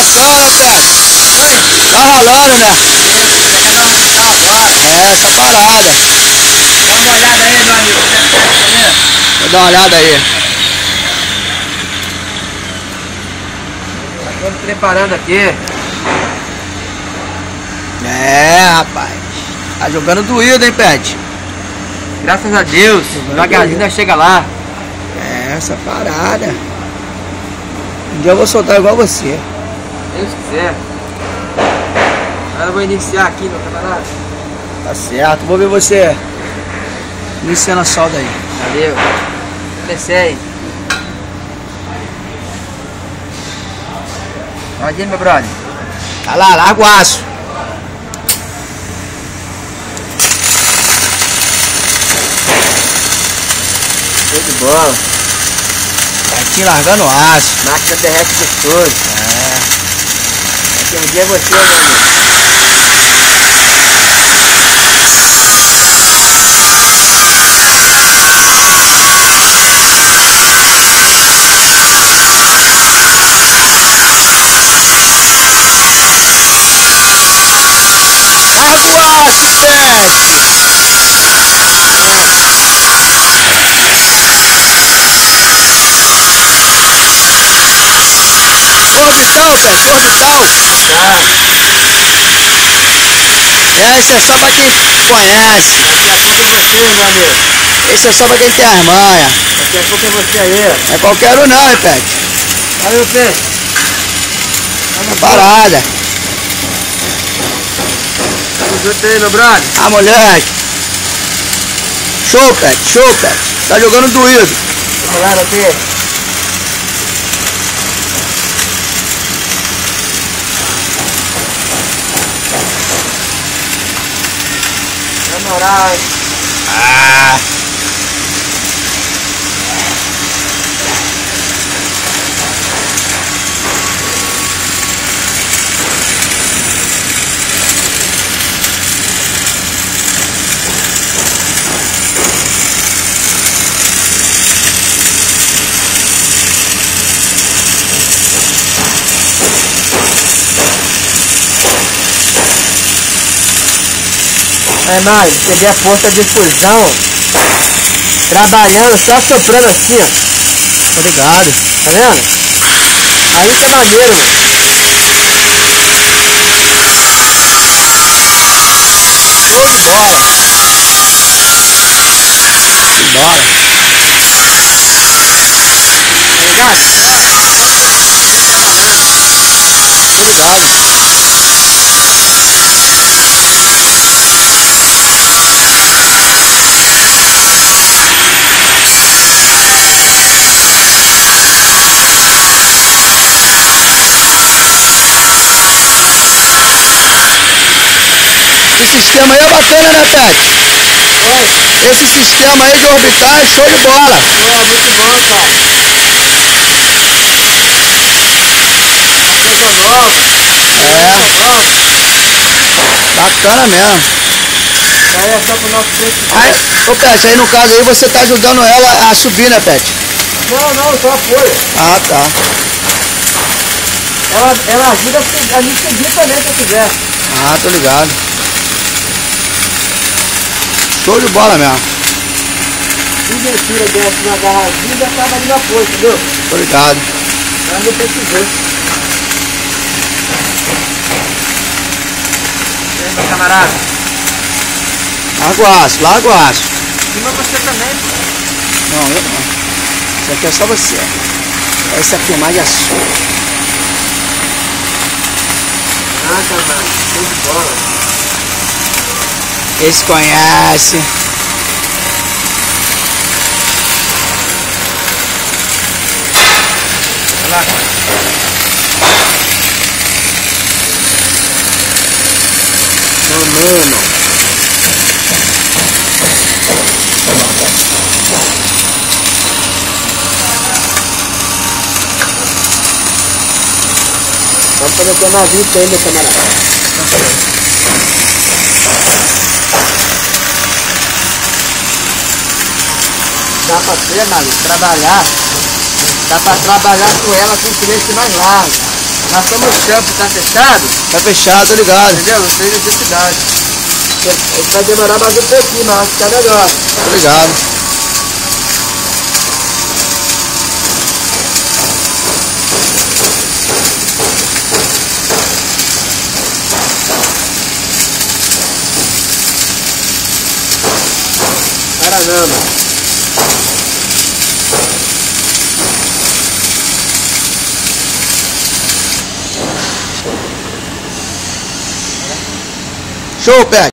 pressão, né, Pet? Tá ralando, né? É, essa parada. Dá uma olhada aí, meu amigo. Vou dar uma olhada aí. Estamos preparando aqui. É, rapaz. Tá jogando doído, hein, Pet? Graças a Deus. Devagarzinho nós chega lá. É, essa parada. Um dia eu vou soltar igual você. Deus quiser. Agora eu vou iniciar aqui, meu camarada. Tá certo. Vou ver você iniciando a solda aí. Valeu. Descer aí. Pode ir, meu brother. Tá lá, larga o aço. Show de bola. Petinho largando o aço. Máquina derrete gostoso. Daqui um dia é você, meu amigo. Larga o aço, Pet. Orbital, Pet, orbital. Esse é só pra quem conhece. Daqui a pouco é você, meu amigo. Esse é só pra quem tem as manhas. Daqui a pouco é você aí. Não é qualquer um não, hein, Pet. Valeu, peixe. Uma parada. Tamo junto aí, meu brother. Ah, moleque. Show, Pet, show, Pet. Tá jogando doído. Vamos lá, meu peixe. Na moral, hein? Ah. É, mais, peguei a força de fusão, trabalhando, só soprando assim, ó. Obrigado. Tá vendo? Aí que é maneiro, mano. Show de bola. Bora. Tá ligado? Obrigado. Esse sistema aí é bacana, né, Pet? Oi? Esse sistema aí de orbital é show de bola. Pô, muito bom, cara. Bacana mesmo. Aí é só pro nosso preço. Aí, ô Pet, aí no caso aí você tá ajudando ela a subir, né, Pet? Não, só apoio. Ah, tá. Ela ajuda a me seguir também se eu quiser. Ah, tô ligado. Show de bola mesmo. Se mentira dessa na garrafinha, já tava ali no apoio, entendeu? Tô ligado. Mas não precisou. E aí, meu camarada? Larga o aço, larga o aço. Cima você também, pô. Não, eu não. Isso aqui é só você. Essa filmagem é sua. Ah, camarada, show de bola. Esse conhece. Vai lá. Não, mano. Vamos fazer aqui uma vista aí, meu camarada. Dá pra ser, mano, trabalhar. Dá pra trabalhar com ela com silêncio mais largo. Nós estamos no campo, tá fechado? Tá fechado, tô ligado. Entendeu? Não tem necessidade. Ele vai demorar mais um pouquinho, mas vai ficar melhor. Tô ligado. Caramba. Show, Pet.